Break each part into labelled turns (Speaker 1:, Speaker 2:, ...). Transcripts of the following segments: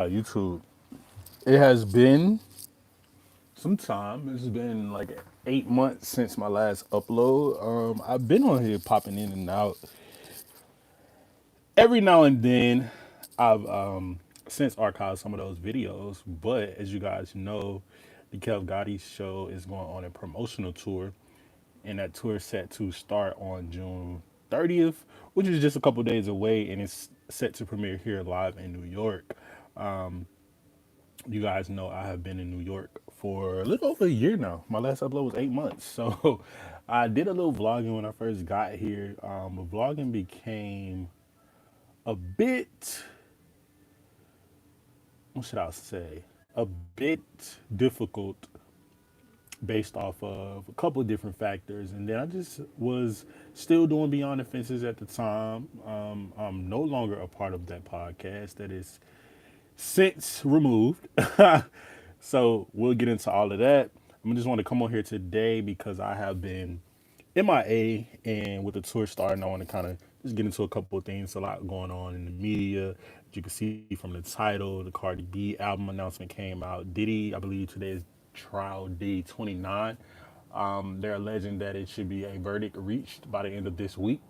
Speaker 1: YouTube. It has been some time. It's been like 8 months since my last upload. I've been on here popping in and out every now and then. I've since archived some of those videos, but as you guys know, the KevGotti show is going on a promotional tour, and that tour is set to start on June 30th, which is just a couple days away, and it's set to premiere here live in New York. You guys know I have been in New York for a little over a year now. My last upload was 8 months. So I did a little vlogging when I first got here. But vlogging became a bit, what should I say? A bit difficult based off of a couple of different factors. And then I just was still doing Beyond the Fences at the time. I'm no longer a part of that podcast that is since removed. So we'll get into all of that. I just want to come on here today because I have been MIA, and with the tour starting, I want to kind of just get into a couple of things. A lot going on in the media. As you can see from the title, the Cardi B album announcement came out. Diddy, I believe today is trial day 29. They're alleging that it should be a verdict reached by the end of this week.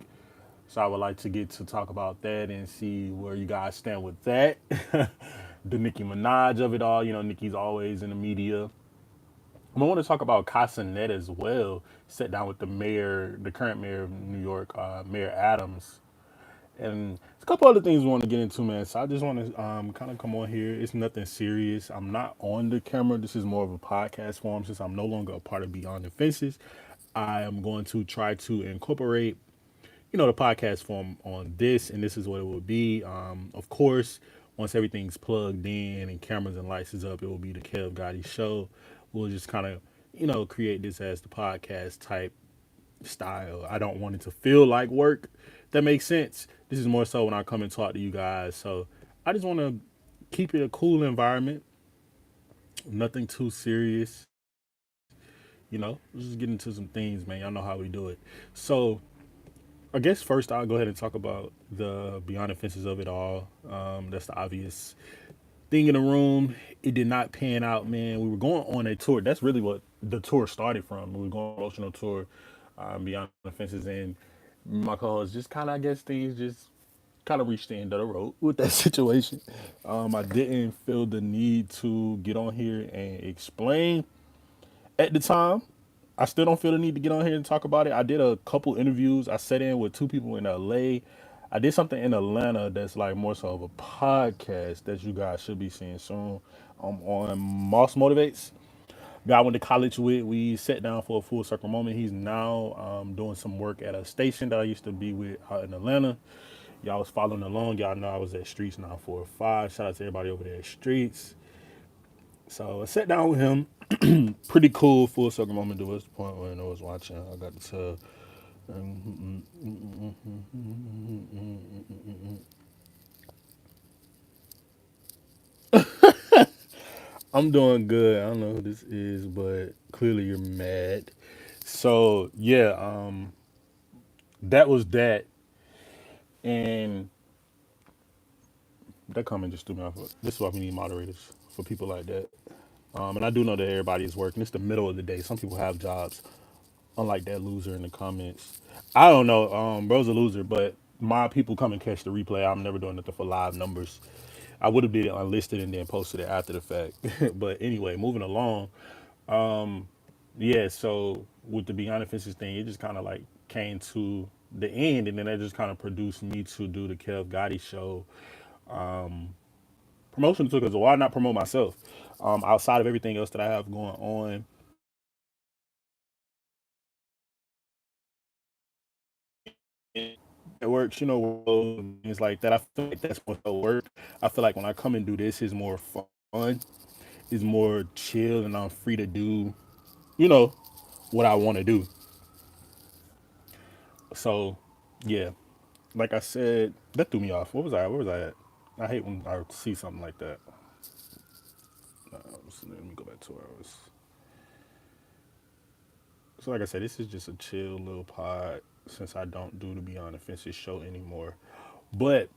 Speaker 1: So I would like to get to talk about that and see where you guys stand with that. The Nicki Minaj of it all. You know, Nicki's always in the media. I want to talk about Casanet as well. Sat down with the mayor, the current mayor of New York, Mayor Adams, and a couple other things we want to get into, man. So I just want to kind of come on here. It's nothing serious. I'm not on the camera. This is more of a podcast form since I'm no longer a part of Beyond the Fences. I am going to try to incorporate the podcast form on this, and this is what it will be. Of course, once everything's plugged in and cameras and lights is up, it will be the Kev Gotti show. We'll just kind of, create this as the podcast type style. I don't want it to feel like work. That makes sense. This is more so when I come and talk to you guys. So I just want to keep it a cool environment. Nothing too serious. Let's just get into some things, man. Y'all know how we do it. So I guess first I'll go ahead and talk about the beyond the fences of it all. That's the obvious thing in the room. It did not pan out, man. We were going on a tour. That's really what the tour started from. We were going on a promotional tour, beyond the fences, and my co-host just kind of, I guess, things just kind of reached the end of the road with that situation. I didn't feel the need to get on here and explain at the time. I still don't feel the need to get on here and talk about it. I did a couple interviews. I sat in with two people in LA. I did something in Atlanta that's like more so of a podcast that you guys should be seeing soon. On Moss Motivates. Guy I went to college with. We sat down for a full circle moment. He's now doing some work at a station that I used to be with out in Atlanta. Y'all was following along. Y'all know I was at Streets 945. Shout out to everybody over there at Streets. So I sat down with him. Pretty cool full circle moment. There was the point when I was watching. I got to tell. I'm doing good. I don't know who this is, but clearly you're mad. So yeah, that was that, and that comment just threw me off. This is why we need moderators for people like that. And I do know that everybody is working. It's the middle of the day. Some people have jobs, unlike that loser in the comments. I don't know. Bro's a loser, but my people come and catch the replay. I'm never doing nothing for live numbers. I would have did it unlisted and then posted it after the fact. But anyway, moving along. Yeah, so with the Beyond the Fences thing, it just kind of like came to the end, and then that just kind of produced me to do the Kev Gotti show. Promotion took us a while. Not promote myself. Outside of everything else that I have going on, it works, things like that. I feel like that's what the work. I feel like when I come and do this, is more fun, is more chill, and I'm free to do, you know, what I want to do. So, yeah, like I said, that threw me off. What was I? Where was I at? I hate when I see something like that. Let me go back to where I was. So, like I said, this is just a chill little pod since I don't do the Beyond the Fences show anymore. But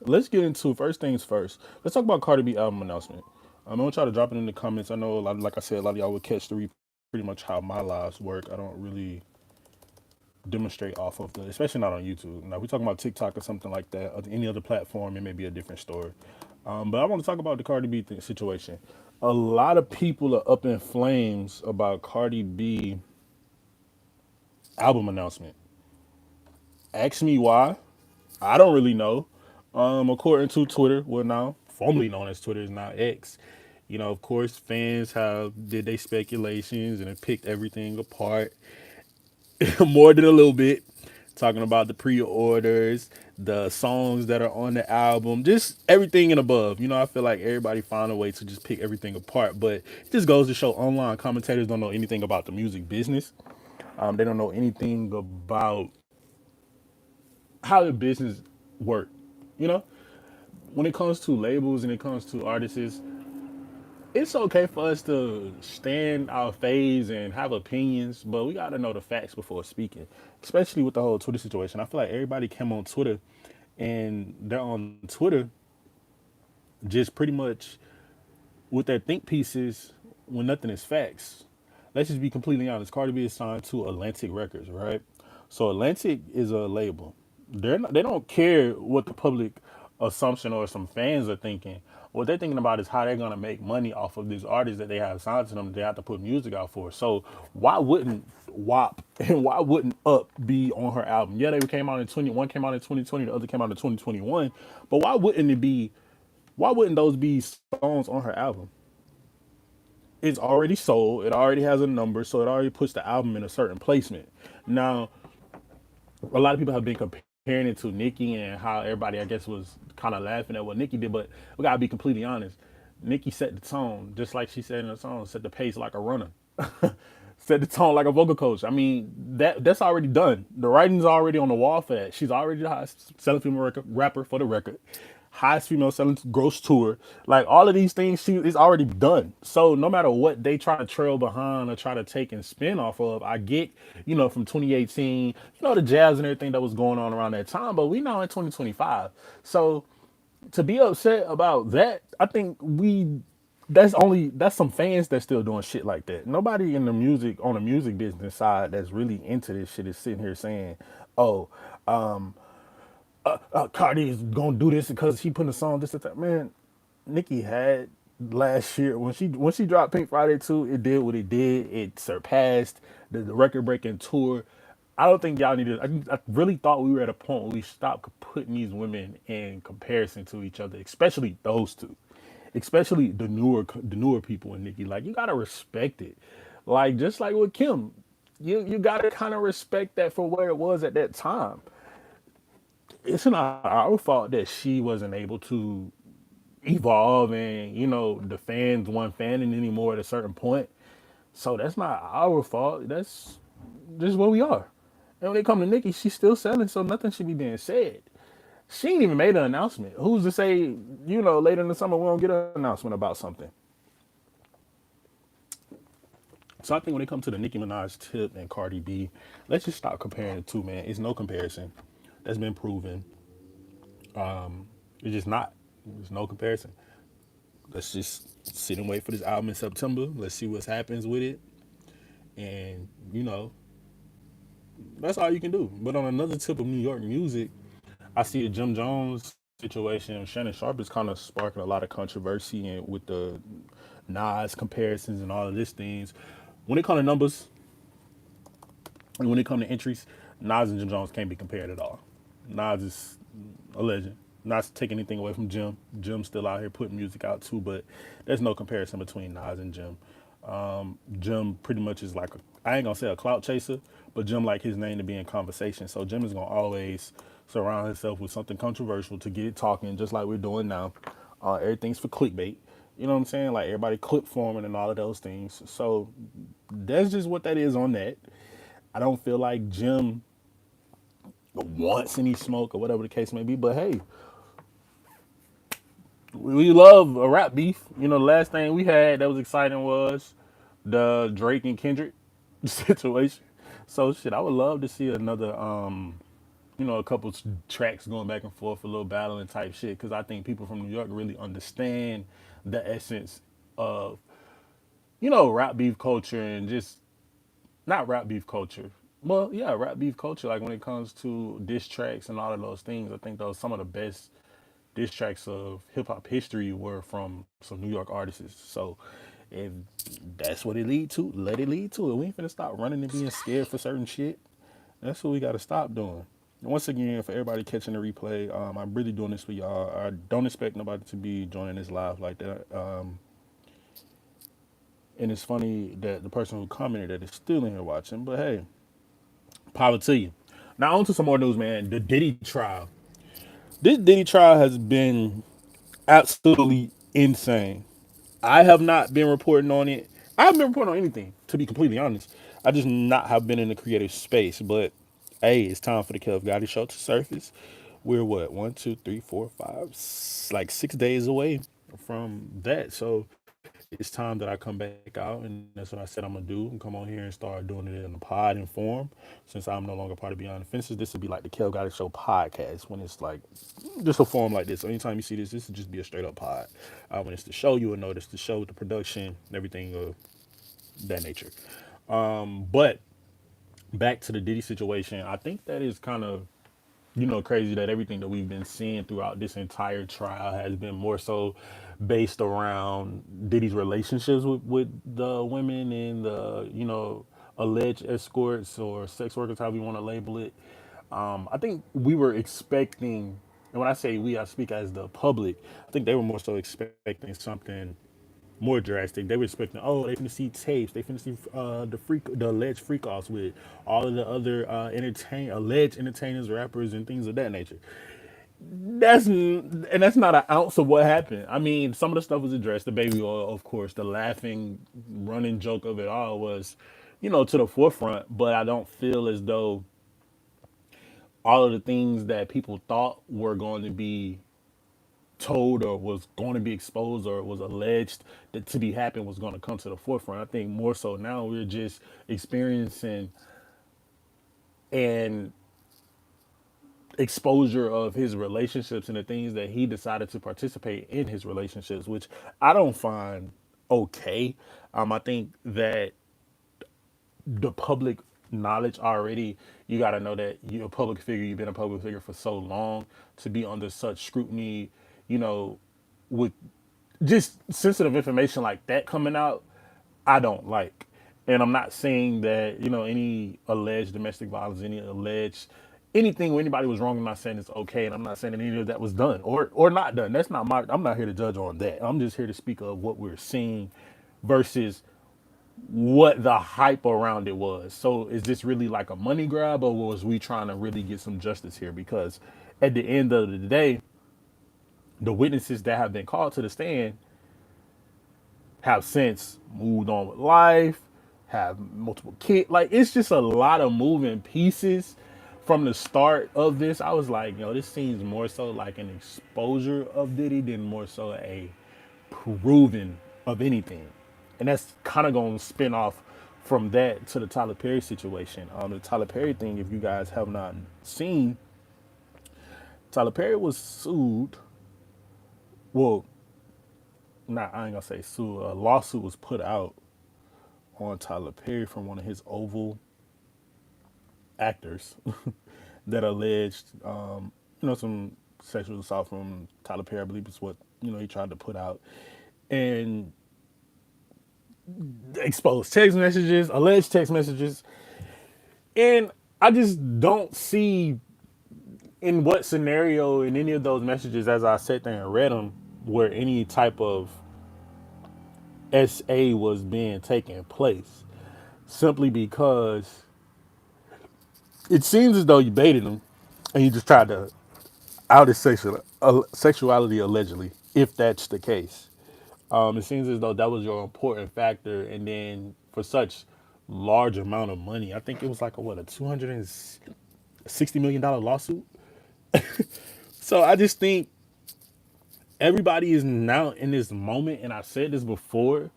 Speaker 1: let's get into first things first. Let's talk about Cardi B album announcement. I'm gonna try to drop it in the comments. I know, a lot, like I said, a lot of y'all would catch the pretty much how my lives work. I don't really demonstrate off of the, especially not on YouTube. Now, if we talking about TikTok or something like that, or any other platform, it may be a different story. But I want to talk about the Cardi B situation. A lot of people are up in flames about Cardi B album announcement. Ask me why. I don't really know. According to Twitter, well now formerly known as Twitter is now X. Of course, fans have did they speculations and have picked everything apart more than a little bit, talking about the pre-orders, the songs that are on the album, just everything and above. I feel like everybody found a way to just pick everything apart, but it just goes to show online commentators don't know anything about the music business. They don't know anything about how the business work. You know, when it comes to labels and it comes to artists, it's okay for us to stand our phase and have opinions, but we gotta know the facts before speaking. Especially with the whole Twitter situation. I feel like everybody came on Twitter and they're on Twitter just pretty much with their think pieces when nothing is facts. Let's just be completely honest. Cardi B is signed to Atlantic Records, right? So Atlantic is a label. They don't care what the public assumption or some fans are thinking. What they're thinking about is how they're gonna make money off of these artists that they have signed to them. That they have to put music out for. So why wouldn't WAP and why wouldn't Up be on her album? Yeah, they came out in 21, came out in 2020, the other came out in 2021. But why wouldn't it be? Why wouldn't those be songs on her album? It's already sold. It already has a number, so it already puts the album in a certain placement. Now, a lot of people have been comparing it to Nicki and how everybody, I guess, was kind of laughing at what Nicki did. But we gotta be completely honest. Nicki set the tone, just like she said in the song, set the pace like a runner, set the tone like a vocal coach. I mean, that's already done. The writing's already on the wall for that. She's already the highest selling female rapper for the record, highest female selling gross tour. Like all of these things, she is already done. So no matter what they try to trail behind or try to take and spin off of, I get, from 2018, the jazz and everything that was going on around that time. But we now in 2025, so to be upset about that, I think that's some fans that's still doing shit like that. Nobody in the music on the music business side that's really into this shit is sitting here saying, "Oh, Cardi is gonna do this because he put a song this and that." Man, Nicki had last year when she dropped Pink Friday 2, it did what it did. It surpassed the record breaking tour. I don't think y'all needed. I really thought we were at a point where we stopped putting these women in comparison to each other, especially those two, especially the newer people in Nicki. Like you gotta respect it, like just like with Kim, you gotta kind of respect that for where it was at that time. It's not our fault that she wasn't able to evolve and the fans weren't fanning anymore at a certain point. So that's not our fault. That's just where we are. And when it comes to Nicki, she's still selling, so nothing should be being said. She ain't even made an announcement. Who's to say, later in the summer we won't get an announcement about something? So I think when it comes to the Nicki Minaj tip and Cardi B, let's just stop comparing the two, man. It's no comparison. That's been proven. It's just not. There's no comparison. Let's just sit and wait for this album in September. Let's see what happens with it. And, that's all you can do. But on another tip of New York music, I see the Jim Jones situation. Shannon Sharp is kind of sparking a lot of controversy and with the Nas comparisons and all of these things. When it comes to numbers and when it comes to entries, Nas and Jim Jones can't be compared at all. Nas is a legend. Not taking anything away from Jim. Jim's still out here putting music out too, but there's no comparison between Nas and Jim. Jim pretty much is like I ain't gonna say a clout chaser, but Jim like his name to be in conversation. So Jim is gonna always surround himself with something controversial to get it talking, just like we're doing now. Everything's for clickbait. You know what I'm saying? Like everybody clip forming and all of those things. So that's just what that is on that. I don't feel like Jim wants any smoke or whatever the case may be, but hey, we love a rap beef. The last thing we had that was exciting was the Drake and Kendrick situation. So shit, I would love to see another a couple tracks going back and forth, a little battling type shit. Because I think people from New York really understand the essence of rap beef culture and just not rap beef culture. Well, yeah, rap beef culture. Like when it comes to diss tracks and all of those things, I think those some of the best diss tracks of hip hop history were from some New York artists. So if that's what it lead to, let it lead to it. We ain't finna stop running and being scared for certain shit. That's what we gotta stop doing. Once again, for everybody catching the replay, I'm really doing this for y'all. I don't expect nobody to be joining this live like that. And it's funny that the person who commented that is still in here watching. But hey, power to you. Now on to some more news, man. The Diddy trial. This Diddy trial has been absolutely insane. I have not been reporting on it. I haven't been reporting on anything, to be completely honest. I just not have been in the creative space. But hey, it's time for the KevGotti show to surface. We're what, 6 days away from that. So it's time that I come back out, and that's what I said I'm gonna do. And come on here and start doing it in the pod and form. Since I'm no longer part of Beyond the Fences, this would be like the KevGotti show podcast when it's like just a form like this. So anytime you see this would just be a straight up pod. When it's the show, you will notice the show, the production, everything of that nature. But back to the Diddy situation, I think that is kind of crazy that everything that we've been seeing throughout this entire trial has been more so based around Diddy's relationships with the women and the alleged escorts or sex workers, however you want to label it. I think we were expecting, and when I say we, I speak as the public. I think they were more so expecting something more drastic. They were expecting, oh, they finna see tapes. They finna see the alleged freak offs with all of the other alleged entertainers, rappers, and things of that nature. That's not an ounce of what happened. I mean, some of the stuff was addressed. The baby oil, of course, the laughing, running joke of it all was, to the forefront. But I don't feel as though all of the things that people thought were going to be told or was going to be exposed or was alleged that to be happened was going to come to the forefront. I think more so now we're just experiencing an exposure of his relationships and the things that he decided to participate in his relationships, which I don't find okay. I think that the public knowledge already, you got to know that you're a public figure, you've been a public figure for so long, to be under such scrutiny, you know, with just sensitive information like that coming out, I don't like. And I'm not saying that, any alleged domestic violence, any alleged anything where anybody was wrong, I'm not saying it's okay. And I'm not saying that any of that was done or not done. That's not I'm not here to judge on that. I'm just here to speak of what we're seeing versus what the hype around it was. So is this really like a money grab, or was we trying to really get some justice here? Because at the end of the day, the witnesses that have been called to the stand have since moved on with life, have multiple kids. Like, it's just a lot of moving pieces from the start of this. I was like, this seems more so like an exposure of Diddy than more so a proving of anything. And that's kind of going to spin off from that to the Tyler Perry situation. The Tyler Perry thing, if you guys have not seen, Tyler Perry was sued. Well, not I ain't gonna say sued. A lawsuit was put out on Tyler Perry from one of his Oval actors that alleged, some sexual assault from Tyler Perry. I believe is what he tried to put out, and exposed text messages, alleged text messages, and I just don't see in what scenario in any of those messages, as I sat there and read them, where any type of SA was being taken place. Simply because it seems as though you baited him and you just tried to out his sexuality allegedly, if that's the case. It seems as though that was your important factor, and then for such large amount of money, I think it was like a $260 million lawsuit. So I just think everybody is now in this moment, and I've said this before.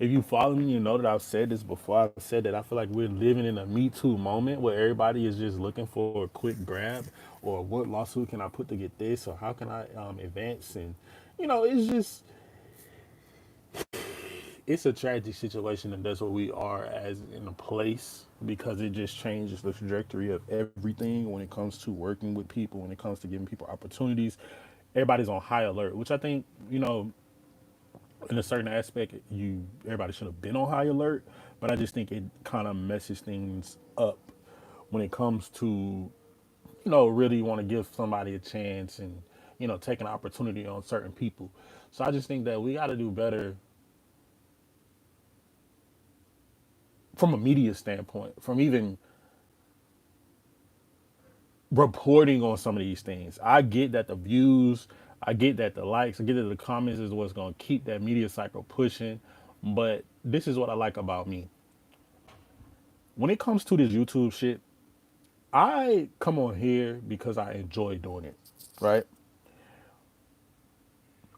Speaker 1: if you follow me, you know that I've said this before. I've said that I feel like we're living in a Me Too moment where everybody is just looking for a quick grab, or what lawsuit can I put to get this, or how can I advance, and it's just it's a tragic situation, and that's what we are as in a place, because it just changes the trajectory of everything when it comes to working with people, when it comes to giving people opportunities. Everybody's on high alert, which I think in a certain aspect, you everybody should have been on high alert, but I just think it kind of messes things up when it comes to really want to give somebody a chance, and take an opportunity on certain people. So I just think that we got to do better from a media standpoint, from even reporting on some of these things. I get that the views, I get that the likes, I get that the comments is what's going to keep that media cycle pushing, but this is what I like about me. When it comes to this YouTube shit, I come on here because I enjoy doing it, right?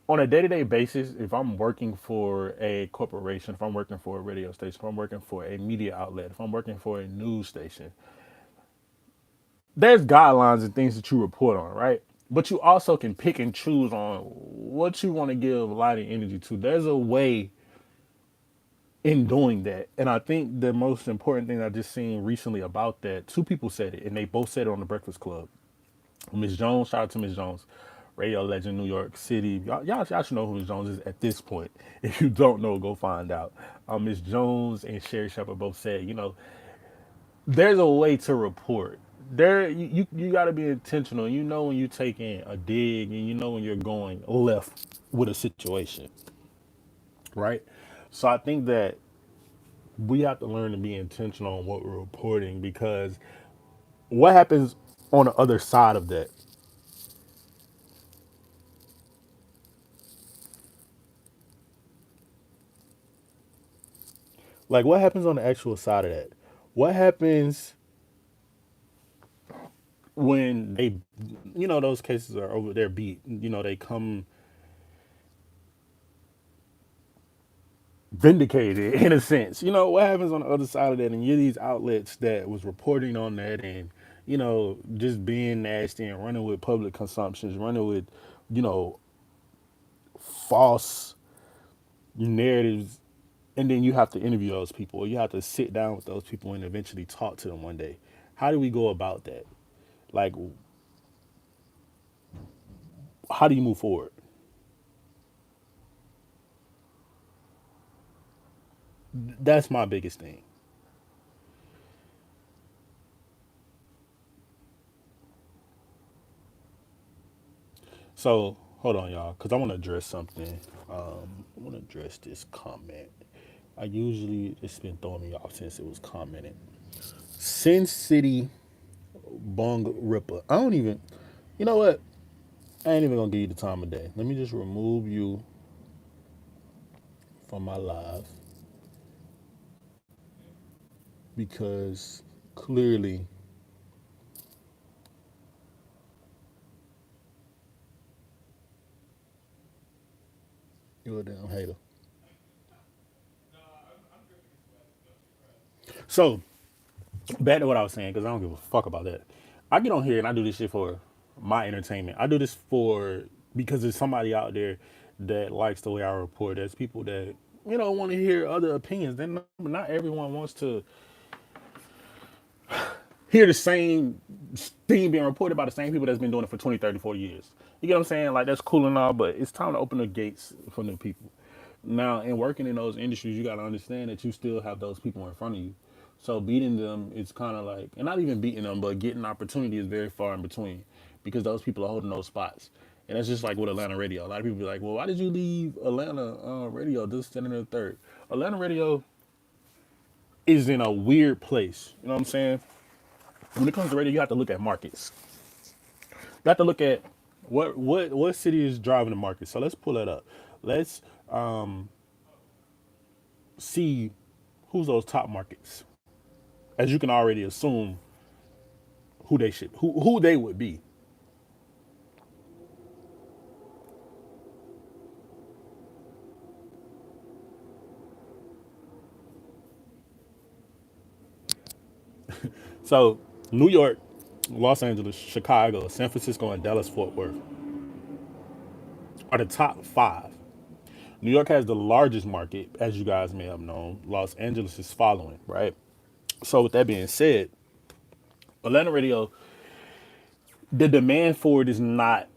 Speaker 1: On a day-to-day basis, if I'm working for a corporation, if I'm working for a radio station, if I'm working for a media outlet, if I'm working for a news station, there's guidelines and things that you report on, right? But you also can pick and choose on what you want to give light and energy to. There's a way in doing that. And I think the most important thing I just seen recently about that, two people said it, and they both said it on the Breakfast Club. Miss Jones, shout out to Miss Jones, radio legend, New York City. Y'all should know who Miss Jones is at this point. If you don't know, go find out. Miss Jones and Sherry Shepard both said, there's a way to report. There, you got to be intentional. You know when you take in a dig, and you know when you're going left with a situation, right? So I think that we have to learn to be intentional on what we're reporting, because what happens on the other side of that? Like, what happens on the actual side of that? What happens when they, those cases are over, they're beat, they come vindicated in a sense. What happens on the other side of that, and you're these outlets that was reporting on that, and just being nasty and running with public consumptions, running with you know false narratives, and then you have to interview those people, or you have to sit down with those people and eventually talk to them one day. How do we go about that? Like, how do you move forward? That's my biggest thing. So hold on, y'all, because I want to address something. I want to address this comment. I usually, it's been throwing me off since it was commented. Sin City Bong Ripper. I don't even. You know what? I ain't even gonna give you the time of day. Let me just remove you from my live, because clearly you're a damn hater. So back to what I was saying, because I don't give a fuck about that. I get on here and I do this shit for my entertainment. I do this for because there's somebody out there that likes the way I report. There's people that want to hear other opinions. Then not everyone wants to hear the same thing being reported by the same people that's been doing it for 20, 30, 40 years. You get what I'm saying? Like, that's cool and all, but it's time to open the gates for new people. Now, in working in those industries, you got to understand that you still have those people in front of you. So beating them, it's kind of like, and not even beating them, but getting opportunity is very far in between, because those people are holding those spots. And that's just like with Atlanta radio. A lot of people be like, well, why did you leave Atlanta radio this, second, and the third? Atlanta radio is in a weird place. You know what I'm saying? When it comes to radio, you have to look at markets. You have to look at what city is driving the market. So let's pull that up. Let's see who's those top markets. As you can already assume who they would be. So, New York, Los Angeles, Chicago, San Francisco, and Dallas Fort Worth are the top five. New York has the largest market, as you guys may have known. Los Angeles is following, right? So, with that being said, Atlanta radio, the demand for it is not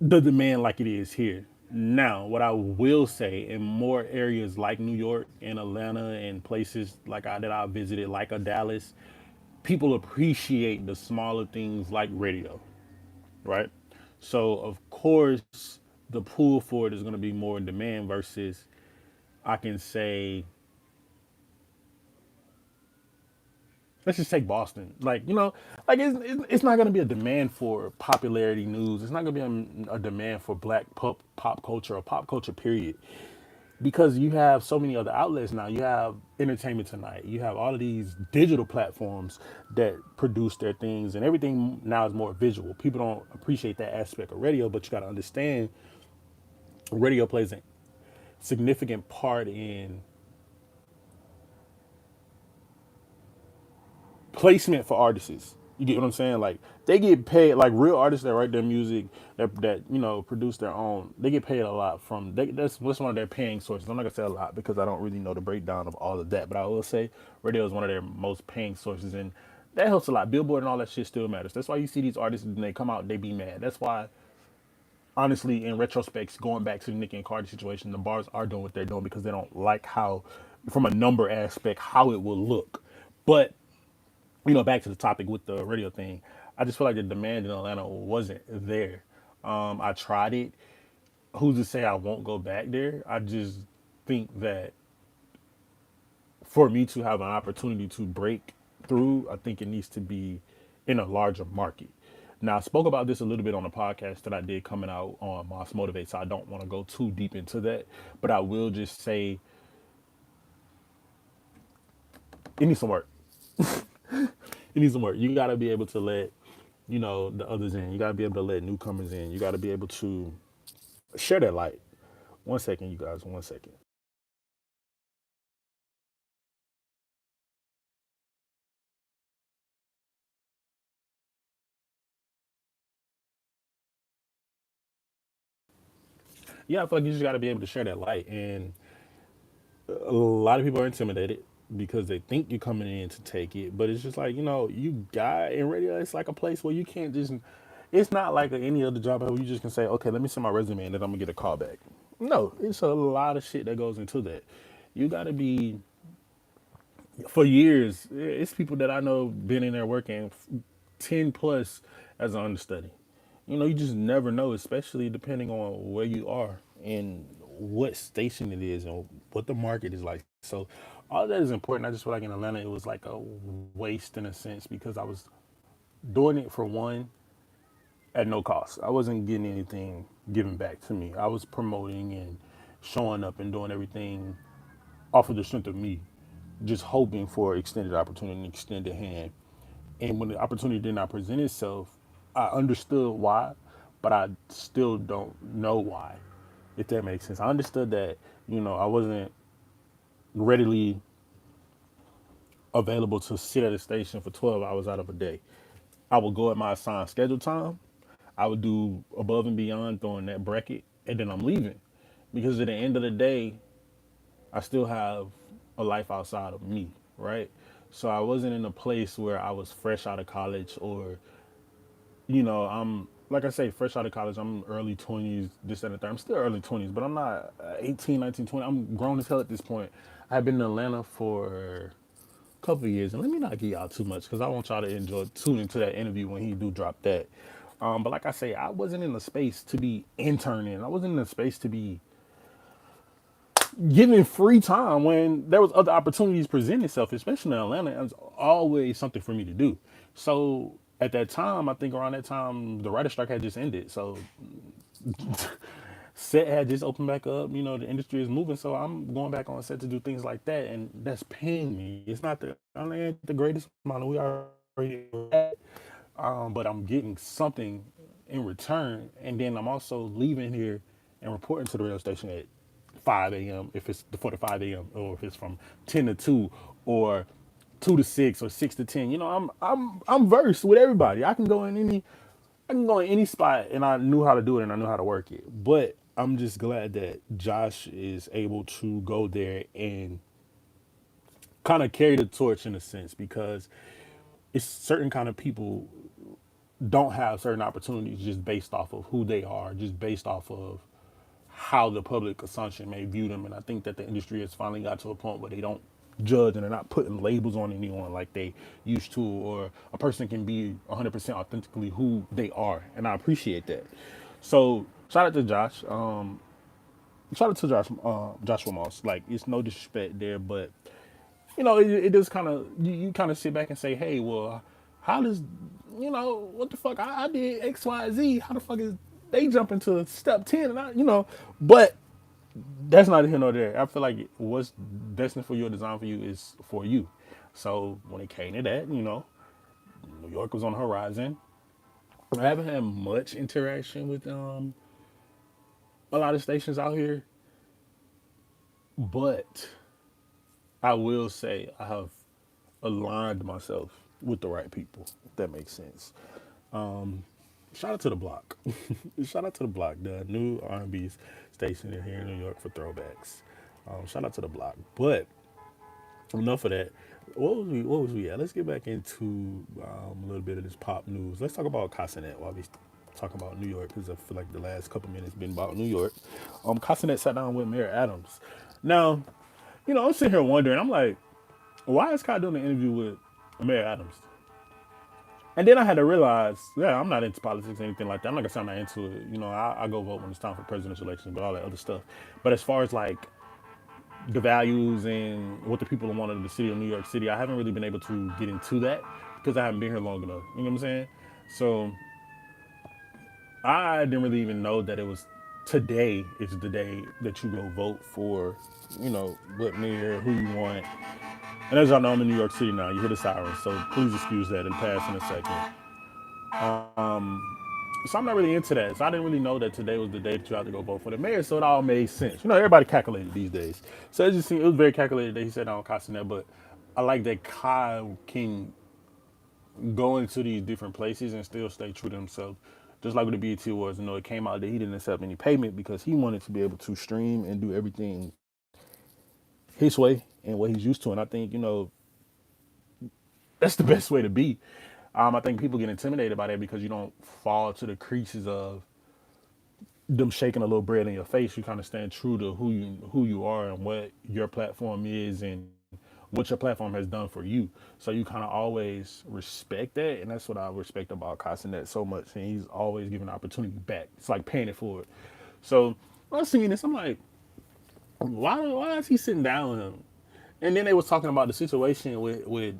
Speaker 1: the demand like it is here. Now, what I will say in more areas like New York and Atlanta and places like that I visited, like a Dallas, people appreciate the smaller things like radio, right? So of course the pool for it is going to be more in demand versus I can say let's just take Boston. Like, like it's not going to be a demand for popularity news. It's not going to be a demand for black pop culture or pop culture period. Because you have so many other outlets now. You have Entertainment Tonight. You have all of these digital platforms that produce their things, and everything now is more visual. People don't appreciate that aspect of radio, but you got to understand radio plays a significant part in placement for artists. You get what I'm saying? Like they get paid, like real artists that write their music, that produce their own. They get paid a lot from. That's one of their paying sources. I'm not gonna say a lot because I don't really know the breakdown of all of that, but I will say radio is one of their most paying sources, and that helps a lot. Billboard and all that shit still matters. That's why you see these artists when they come out, they be mad. That's why, honestly, in retrospect, going back to the Nicki and Cardi situation, the bars are doing what they're doing because they don't like how, from a number aspect, how it will look. But back to the topic with the radio thing, I just feel like the demand in Atlanta wasn't there. I tried it. Who's to say I won't go back there? I just think that for me to have an opportunity to break through, I think it needs to be in a larger market. Now, I spoke about this a little bit on the podcast that I did coming out on Moss Motivate, so I don't want to go too deep into that. But I will just say it needs some work. It needs some work. You got to be able to let the others in. You got to be able to let newcomers in. You got to be able to share that light. One second, you guys. One second. Yeah, I feel like you just got to be able to share that light. And a lot of people are intimidated because they think you're coming in to take it. But it's just like, you got in radio, it's like a place where you can't just, it's not like any other job where you just can say, okay, let me send my resume and then I'm going to get a call back. No, it's a lot of shit that goes into that. You got to be, for years, it's people that I know been in there working 10 plus as an understudy. You just never know, especially depending on where you are and what station it is and what the market is like. So all that is important. I just feel like in Atlanta it was like a waste in a sense because I was doing it for one at no cost. I wasn't getting anything given back to me. I was promoting and showing up and doing everything off of the strength of me, just hoping for extended opportunity and extended hand. And when the opportunity did not present itself, I understood why, but I still don't know why, if that makes sense. I understood that, I wasn't readily available to sit at a station for 12 hours out of a day. I would go at my assigned schedule time. I would do above and beyond throwing that bracket, and then I'm leaving. Because at the end of the day, I still have a life outside of me, right? So I wasn't in a place where I was fresh out of college or I'm like I say, fresh out of college. I'm early 20s, this and the third. I'm still early 20s, but I'm not 18, 19, 20. I'm grown as hell at this point. I've been in Atlanta for a couple of years, and let me not get y'all too much because I want y'all to enjoy tuning to that interview when he do drop that. But like I say, I wasn't in the space to be interning. I wasn't in the space to be given free time when there was other opportunities presenting itself, especially in Atlanta. It was always something for me to do. So at that time, I think around that time, the writer strike had just ended. So set had just opened back up. The industry is moving. So I'm going back on set to do things like that, and that's paying me. It's not I ain't the greatest amount. We already at, but I'm getting something in return, and then I'm also leaving here and reporting to the radio station at 5 a.m. if it's before the 5 a.m. or if it's from 10 to 2 or 2 to 6 or 6 to 10. I'm versed with everybody. I can go in any spot, and I knew how to do it and I knew how to work it. But I'm just glad that Josh is able to go there and kind of carry the torch in a sense, because it's certain kind of people don't have certain opportunities just based off of who they are, just based off of how the public assumption may view them. And I think that the industry has finally got to a point where they don't judge and they're not putting labels on anyone like they used to, or a person can be 100% authentically who they are. And I appreciate that. So shout out to Josh. Shout out to Joshua Moss. Like, it's no disrespect there, but it does kind of, you kind of sit back and say, hey, well, how does, what the fuck? I did X, Y, Z. How the fuck is they jumping to step 10? And but that's not here nor there. I feel like what's destined for you or designed for you is for you. So when it came to that, New York was on the horizon. I haven't had much interaction with a lot of stations out here, but I will say I have aligned myself with the right people, if that makes sense. Shout out to the block. Shout out to the block, the new R&B station here in New York for throwbacks. Shout out to the block. But enough of that. What was we at? Let's get back into a little bit of this pop news. Let's talk about Casanet while we talk about New York, because I feel like the last couple minutes been about New York. Casanet sat down with Mayor Adams. Now, I'm sitting here wondering. I'm like, why is Kai doing an interview with Mayor Adams? And then I had to realize, yeah, I'm not into politics or anything like that. I'm not gonna say I'm not into it. I go vote when it's time for presidential elections, but all that other stuff. But as far as like the values and what the people wanted in the city of New York City, I haven't really been able to get into that because I haven't been here long enough. You know what I'm saying? So I didn't really even know that it was today is the day that you go vote for, what mayor, who you want. And as y'all know, I'm in New York City now. You hear the sirens, so please excuse that and pass in a second. So I'm not really into that. So I didn't really know that today was the day that you had to go vote for the mayor. So it all made sense. Everybody calculated these days. So it was very calculated that he said on Castanet. But I like that Kyle can go into these different places and still stay true to himself. Just like with the BET Awards, it came out that he didn't accept any payment because he wanted to be able to stream and do everything his way and what he's used to. And I think, that's the best way to be. I think people get intimidated by that because you don't fall to the creases of them shaking a little bread in your face. You kind of stand true to who you are and what your platform is and what your platform has done for you. So you kind of always respect that, and that's what I respect about Casanet so much. And he's always giving opportunity back. It's like paying it forward. So when I was seeing this, I'm like, why is he sitting down with him? And then they was talking about the situation with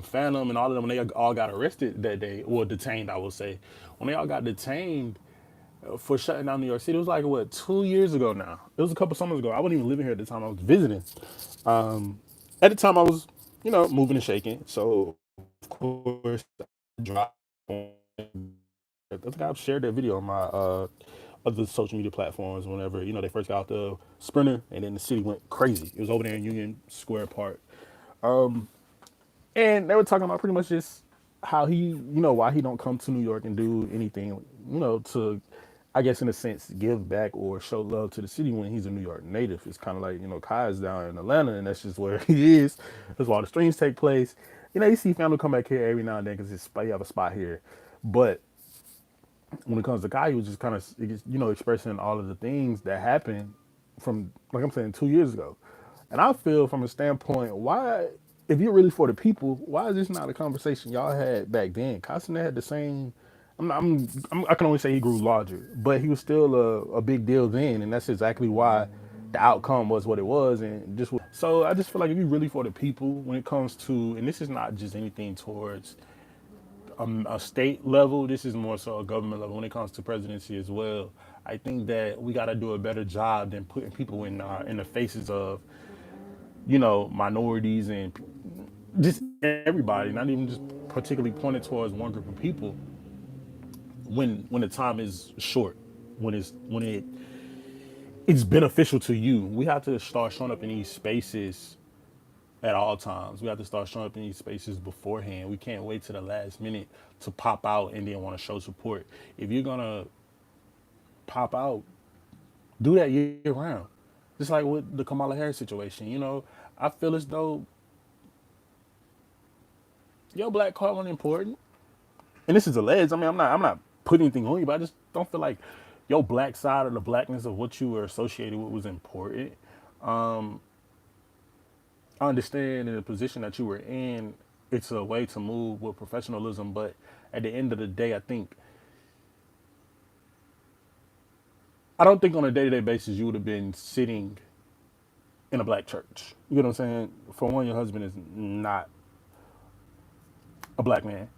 Speaker 1: Phantom and all of them when they all got arrested that day, or detained, I will say. When they all got detained for shutting down New York City, it was like, what, 2 years ago now? It was a couple summers ago. I wasn't even living here at the time. I was visiting. At the time, I was, moving and shaking. So, of course, I dropped on. I think I've shared that video on my other social media platforms whenever, they first got out the Sprinter and then the city went crazy. It was over there in Union Square Park. And they were talking about pretty much just how why he don't come to New York and do anything, to, I guess in a sense, give back or show love to the city when he's a New York native. It's kind of like, Kai is down in Atlanta and that's just where he is. That's where all the streams take place. You see family come back here every now and then because you have a spot here. But when it comes to Kai, he was just kind of, expressing all of the things that happened from, like I'm saying, 2 years ago. And I feel from a standpoint, why, if you're really for the people, why is this not a conversation y'all had back then? Castanet had the same. I can only say he grew larger, but he was still a big deal then, and that's exactly why the outcome was what it was. And so I just feel like if you're really for the people, when it comes to, and this is not just anything towards a state level, this is more so a government level when it comes to presidency as well. I think that we got to do a better job than putting people in the faces of minorities and just everybody, not even just particularly pointed towards one group of people when the time is short, when it's beneficial to you. We have to start showing up in these spaces at all times. We have to start showing up in these spaces beforehand. We can't wait to the last minute to pop out and then want to show support. If you're gonna pop out, do that year round. Just like with the Kamala Harris situation, I feel as though your black card wasn't important. And this is alleged. I mean, I'm not putting anything on you, but I just don't feel like your black side or the blackness of what you were associated with was important. I understand in the position that you were in, it's a way to move with professionalism, but at the end of the day, I don't think on a day to day basis you would have been sitting in a black church. You know what I'm saying? For one, your husband is not a black man.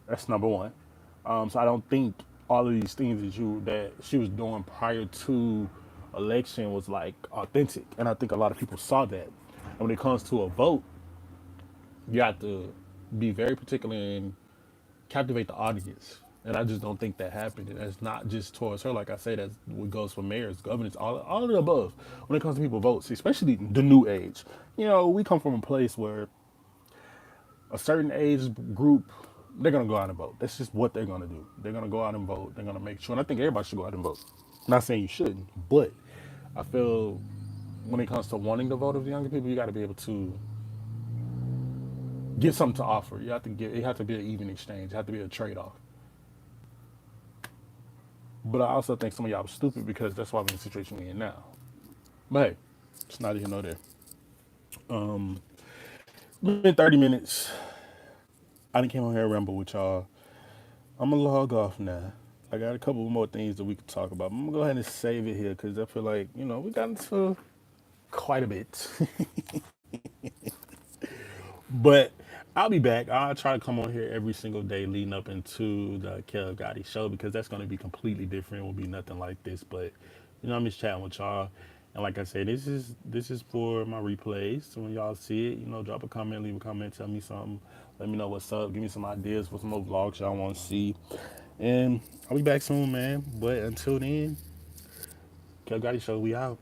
Speaker 1: That's number one. So I don't think all of these things that she was doing prior to election was like authentic, and I think a lot of people saw that. And when it comes to a vote, you have to be very particular and captivate the audience. And I just don't think that happened. And that's not just towards her. Like I say, that's what goes for mayors, governors, all of the above. When it comes to people votes, especially the new age, we come from a place where a certain age group, they're gonna go out and vote. That's just what they're gonna do. They're gonna go out and vote. They're gonna make sure. And I think everybody should go out and vote. Not saying you shouldn't, but I feel when it comes to wanting the vote of the younger people, you got to be able to get something to offer. You have to get. It has to be an even exchange. It has to be a trade off. But I also think some of y'all was stupid because that's why we're in the situation we're in now. But hey, it's not even know there. Um, been 30 minutes. I didn't came on here and ramble with y'all. I'm gonna log off now. I got a couple more things that we could talk about. I'm gonna go ahead and save it here because I feel like we got into quite a bit. But I'll be back. I'll try to come on here every single day leading up into the KevGotti show because that's going to be completely different. It will be nothing like this. But I'm just chatting with y'all. And like I said, this is for my replays. So when y'all see it, drop a comment, leave a comment, tell me something. Let me know what's up. Give me some ideas for some more vlogs y'all want to see. And I'll be back soon, man. But until then, KevGotti show, we out.